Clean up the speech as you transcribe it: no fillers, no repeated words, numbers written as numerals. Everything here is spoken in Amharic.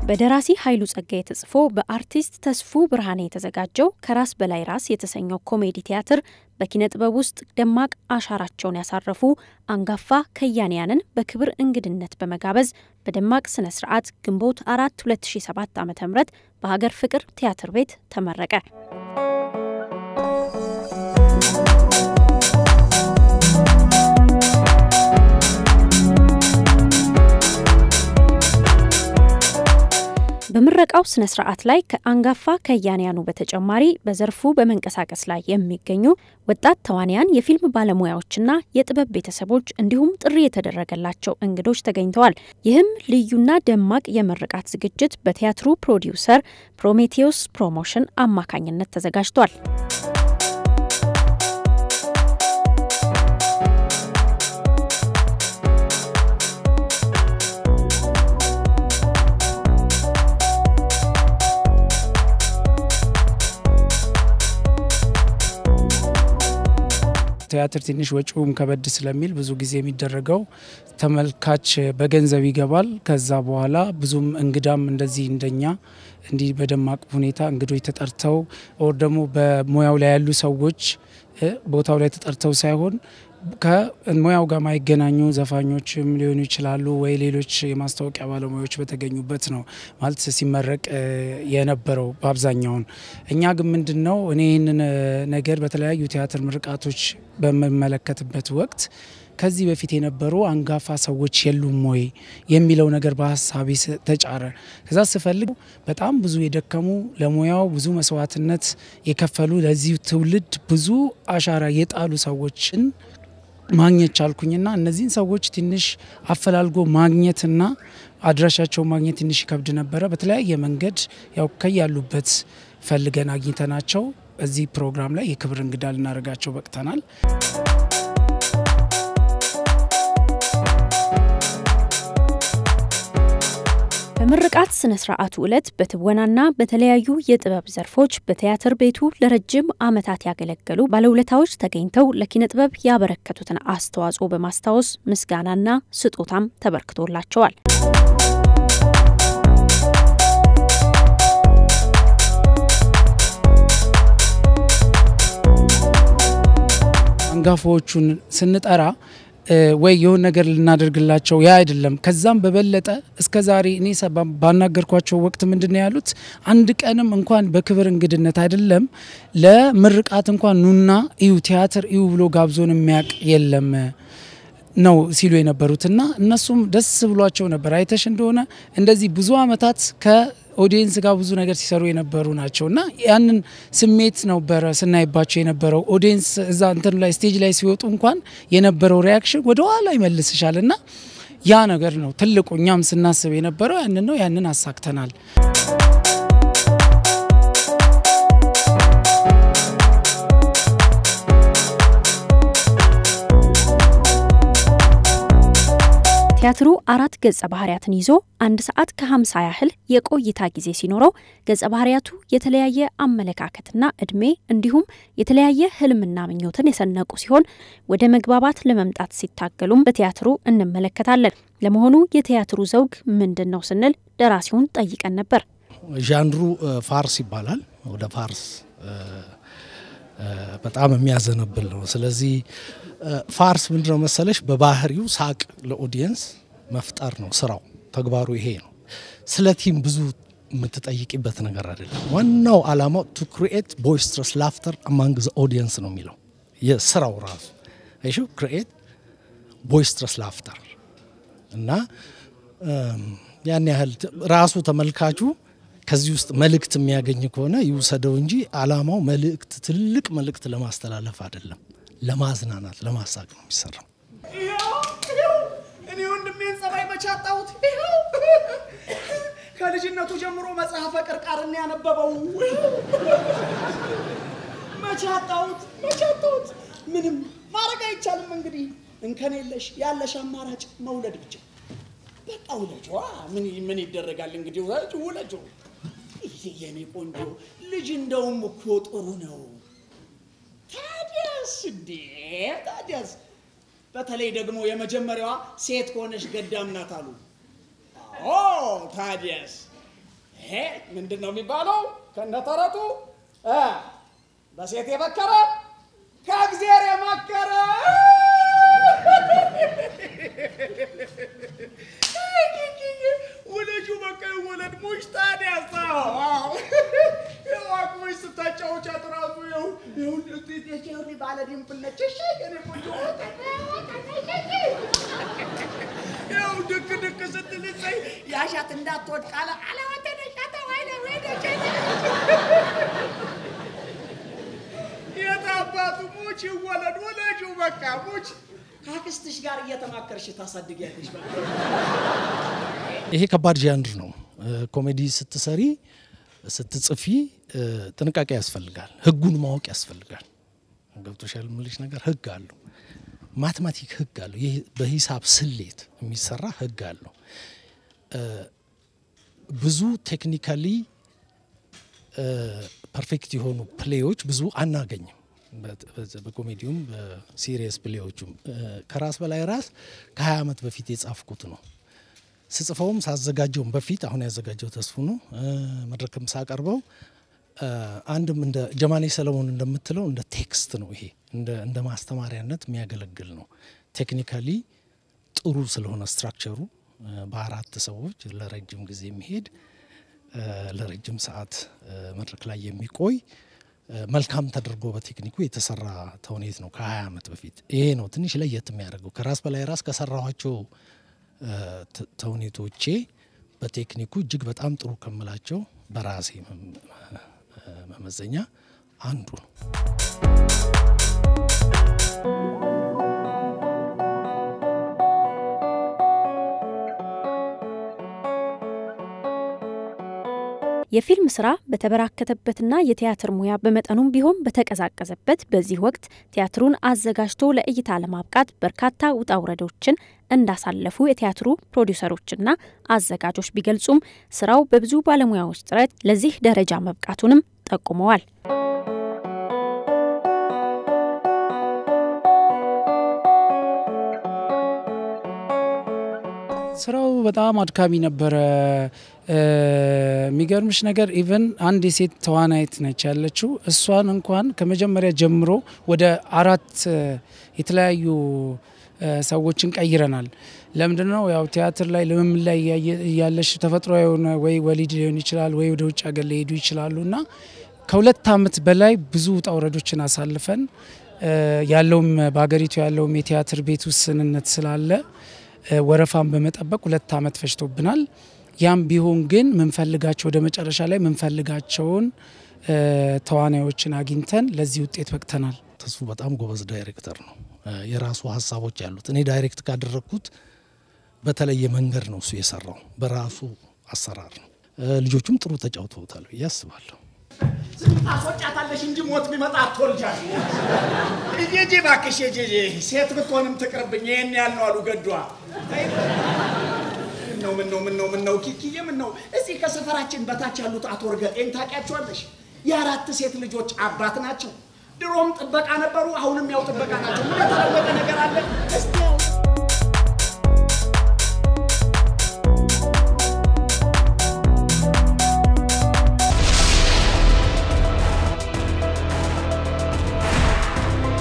በደራሲ ኃይሉ ጸጋዬ ተጽፎ በአርቲስት ተስፉ ብርሃኔ የተዘጋጀው ከራስ በላይ ራስ የተሰኘው ኮሜዲ ቲያትር በኪነ ጥበብ ውስጥ ደማቅ አሻራቸውን ያሳረፉ አንጋፋ ከያንያንን በክብር እንግድነት በመጋበዝ በደማቅ ስነ ስርዓት ግንቦት 4 2007 ዓ.ም በሀገር ፍቅር ቲያትር ቤት ተመረቀ። በምረቃው ስነ ስርዓት ላይ ከአንጋፋ ከያንያኑ በተጨማሪ በዘርፉ በመንቀሳቀስ ላይ የሚገኙ ወጣት ተዋንያን የፊልም ባለሙያዎችና የጥበብ ቤተሰቦች እንዲሁም ጥሪ የተደረገላቸው እንግዶች ተገኝተዋል። ይህም ልዩና ደማቅ የምረቃት ዝግጅት በቲያትሩ ፕሮዲዩሰር ፕሮሜቴዎስ ፕሮሞሽን አማካኝነት ተዘጋጅቷል። ቲያትር ትንሽ ወጪውም ከበድ ስለሚል ብዙ ጊዜ የሚደረገው ተመልካች በገንዘብ ይገባል። ከዛ በኋላ ብዙም እንግዳም እንደዚህ እንደኛ እንዲህ በደማቅ ሁኔታ እንግዶች ተጠርተው ኦር ደግሞ በሙያው ላይ ያሉ ሰዎች ቦታው ላይ ተጠርተው ሳይሆን ከሙያው ጋር ማይገናኙ ዘፋኞችም ሊሆኑ ይችላሉ ወይ ሌሎች የማስታወቂያ ባለሙያዎች በተገኙበት ነው ማለት ሲመረቅ የነበረው በአብዛኛው። እኛ ግን ምንድነው እኔ ይሄንን ነገር በተለያዩ ቲያትር ምርቃቶች በመመለከትበት ወቅት ከዚህ በፊት የነበሩ አንጋፋ ሰዎች የሉም ወይ የሚለው ነገር በሐሳቤ ተጫረ። ከዛ ስፈልግ በጣም ብዙ የደከሙ ለሙያው ብዙ መስዋዕትነት የከፈሉ ለዚህ ትውልድ ብዙ አሻራ የጣሉ ሰዎችን ማግኘት ቻልኩኝና እነዚህን ሰዎች ትንሽ አፈላልጎ ማግኘትና አድራሻቸው ማግኘት ትንሽ ይከብድ ነበር። በተለያየ መንገድ ያው ከያሉበት ፈልገን አግኝተናቸው በዚህ ፕሮግራም ላይ የክብር እንግዳ ልናደርጋቸው በቅተናል። በምርቃት ስነ ስርዓቱ ዕለት በትወናና በተለያዩ የጥበብ ዘርፎች በቲያትር ቤቱ ለረጅም ዓመታት ያገለገሉ ባለውለታዎች ተገኝተው ለኪነ ጥበብ ያበረከቱትን አስተዋጽኦ በማስታወስ ምስጋናና ስጦታም ተበርክቶላቸዋል። አንጋፋዎቹን ስንጠራ ወይ የሆነ ነገር ልናደርግላቸው ያ አይደለም። ከዛም በበለጠ እስከዛሬ እኔ ባናገርኳቸው ወቅት ምንድነው ያሉት አንድ ቀንም እንኳን በክብር እንግድነት አይደለም ለምርቃት እንኳን ኑና እዩ ቲያትር እዩ ብሎ ጋብዞን የሚያቅ የለም ነው ሲሉ የነበሩትና እነሱም ደስ ብሏቸው ነበር። አይተሽ እንደሆነ እንደዚህ ብዙ አመታት ከኦዲየንስ ጋር ብዙ ነገር ሲሰሩ የነበሩ ናቸውና ያንን ስሜት ነበር ስናይባቸው የነበረው። ኦዲየንስ እዛ እንትን ላይ ስቴጅ ላይ ሲወጡ እንኳን የነበረው ሪአክሽን ወደ ኋላ ይመልስሻልና ያ ነገር ነው ትልቁ እኛም ስናስብ የነበረው ያንን ነው። ያንን አሳክተናል። ቲያትሩ 4 ገጸ ባህሪያትን ይዞ 1 ሰዓት ከ50 ያህል የቆይታ ጊዜ ሲኖረው ገጸ ባህሪያቱ የተለያየ አመለካከትና እድሜ እንዲሁም የተለያየ ህልምና ምኞትን የሰነቁ ሲሆን ወደ መግባባት ለመምጣት ሲታገሉም በቲያትሩ እንመለከታለን። ለመሆኑ የቲያትሩ ዘውግ ምንድነው ስንል ደራሲውን ጠይቀን ነበር። ዣንሩ ፋርስ ይባላል። ወደ ፋርስ በጣም የሚያዘነብል ነው። ስለዚህ ፋርስ ምንድነው መሰለሽ በባህሪው ሳቅ ለኦዲየንስ መፍጠር ነው ስራው፣ ተግባሩ ይሄ ነው። ስለቲም ብዙ የምትጠይቂበት ነገር አይደለም። ዋናው ዓላማው to create boisterous laughter among the audience ነው የሚለው የስራው ራሱ አይሹ create boisterous laughter እና ያን ያህል ራሱ ተመልካቹ ከዚህ ውስጥ መልእክት የሚያገኝ ከሆነ ይውሰደው እንጂ ዓላማው መልእክት ትልቅ መልእክት ለማስተላለፍ አይደለም፣ ለማዝናናት ለማሳቅ ነው የሚሰራው። እኔ ወንድሜን ጸባይ መቻጣውት ከልጅነቱ ጀምሮ መጽሐፈ ቅርቃርን ያነበበው መቻጣውት ምንም ማረጋ አይቻልም። እንግዲህ እንከን የለሽ ያለሽ አማራጭ መውለድ ብቻ በቃ ወለጆ ምን ይደረጋል እንግዲህ ወለጆ የኔ ቆንጆ ልጅ እንደውም እኮ ጥሩ ነው። ታዲያስ በተለይ ደግሞ የመጀመሪያዋ ሴት ሆነሽ ገዳም ናት አሉ። ታዲያስ ምንድነው የሚባለው ከነተረቱ በሴት የመከረ ከእግዚአብሔር የመከረ ወለጁ በቃ ወለድ ሙሽ ታዲያ አቁመሽ ስታጫውቻ ትራሱ ይኸው እቴቴው ባለ ዲምፕል ነች እሺ እኔ ቆንጆ ይኸው ድክ ስትልጸይ ያሻት እንዳትወድቅ አለ አለወተነሻታ ወይኔ የታባቱ ሙች ወለድ ወለጁ በቃ ሙች ካክስትሽ ጋር እየተማከርሽ ታሳድጊያለሽ በቃ ይሄ ከባድ ጃንር ነው ኮሜዲ ስትሰሪ ስትጽፊ ጥንቃቄ ያስፈልጋል ህጉን ማወቅ ያስፈልጋል ገብቶሻል ምልሽ ነገር ህግ አለው ማትማቲክ ህግ አለው ይሄ በሂሳብ ስሌት የሚሰራ ህግ አለው ብዙ ቴክኒካሊ ፐርፌክት የሆኑ ፕሌዮች ብዙ አናገኝም በኮሜዲውም በሲሪየስ ፕሌዮቹም ከራስ በላይ ራስ ከ20 አመት በፊት የጻፍኩት ነው ስጽፈውም ሳዘጋጀውም በፊት አሁን ያዘጋጀው ተስፉ ነው መድረክም ሳቀርበው አንድም እንደ ጀማኔ ሰለሞን እንደምትለው እንደ ቴክስት ነው ይሄ እንደ ማስተማሪያነት የሚያገለግል ነው ቴክኒካሊ ጥሩ ስለሆነ ስትራክቸሩ በአራት ሰዎች ለረጅም ጊዜ የሚሄድ ለረጅም ሰዓት መድረክ ላይ የሚቆይ መልካም ተደርጎ በቴክኒኩ የተሰራ ተውኔት ነው ከ20 አመት በፊት ይሄ ነው ትንሽ ለየት የሚያደርገው ከራስ በላይ ራስ ከሰራኋቸው ተውኔቶቼ በቴክኒኩ እጅግ በጣም ጥሩ ከመላቸው በራሴ መመዘኛ አንዱ ነው የፊልም ስራ በተበራከተበትና የቲያትር ሙያ በመጠኑም ቢሆን በተቀዛቀዘበት በዚህ ወቅት ቲያትሩን አዘጋጅቶ ለእይታ ለማብቃት በርካታ ውጣ ውረዶችን እንዳሳለፉ የቲያትሩ ፕሮዲዩሰሮችና አዘጋጆች ቢገልጹም ስራው በብዙ ባለሙያዎች ጥረት ለዚህ ደረጃ መብቃቱንም ጠቁመዋል። ስራው በጣም አድካሚ ነበር የሚገርምሽ ነገር ኢቭን አንድ የሴት ተዋናይት ነች ያለችው እሷን እንኳን ከመጀመሪያ ጀምሮ ወደ 4 የተለያዩ ሰዎችን ቀይረናል ለምንድነው ያው ቲያትር ላይ ለምን ላይ ያለሽ ተፈጥሮ የሆነ ወይ ወሊድ ሊሆን ይችላል ወይ ወደ ውጭ ሀገር ሊሄዱ ይችላሉና ከ2 አመት በላይ ብዙ ጣውረዶችን አሳልፈን ያለውም በአገሪቱ ያለውም የቲያትር ቤት ውስንነት ስላለ ወረፋን በመጠበቅ 2 አመት ፈጅቶብናል ያም ቢሆን ግን ምንፈልጋቸው ወደ መጨረሻ ላይ ምንፈልጋቸውን ተዋናዮችን አግኝተን ለዚህ ውጤት በቅተናል ተስፉ በጣም ጎበዝ ዳይሬክተር ነው የራሱ ሀሳቦች ያሉት እኔ ዳይሬክት ካደረኩት በተለየ መንገድ ነው እሱ የሰራው በራሱ አሰራር ነው ልጆቹም ጥሩ ተጫውተውታል ያስባለሁ አሶጫታለሽ እንጂ ሞት ቢመጣ አትወልጃለሽ እጄ ባክሽ እጄ ሴት ብትሆንም ትቅርብኝ ይሄን ያልነው አሉ ገዷ ምን ነው ኪኪዬ ምን ነው እዚህ ከሰፈራችን በታች ያሉት አቶ ወርገጤን ታውቂያቸዋለሽ የ4 ሴት ልጆች አባት ናቸው ድሮም ጥበቃ ነበሩ አሁንም ያው ጥበቃ ናቸው ምን የተለወጠ ነገር አለ እስቲ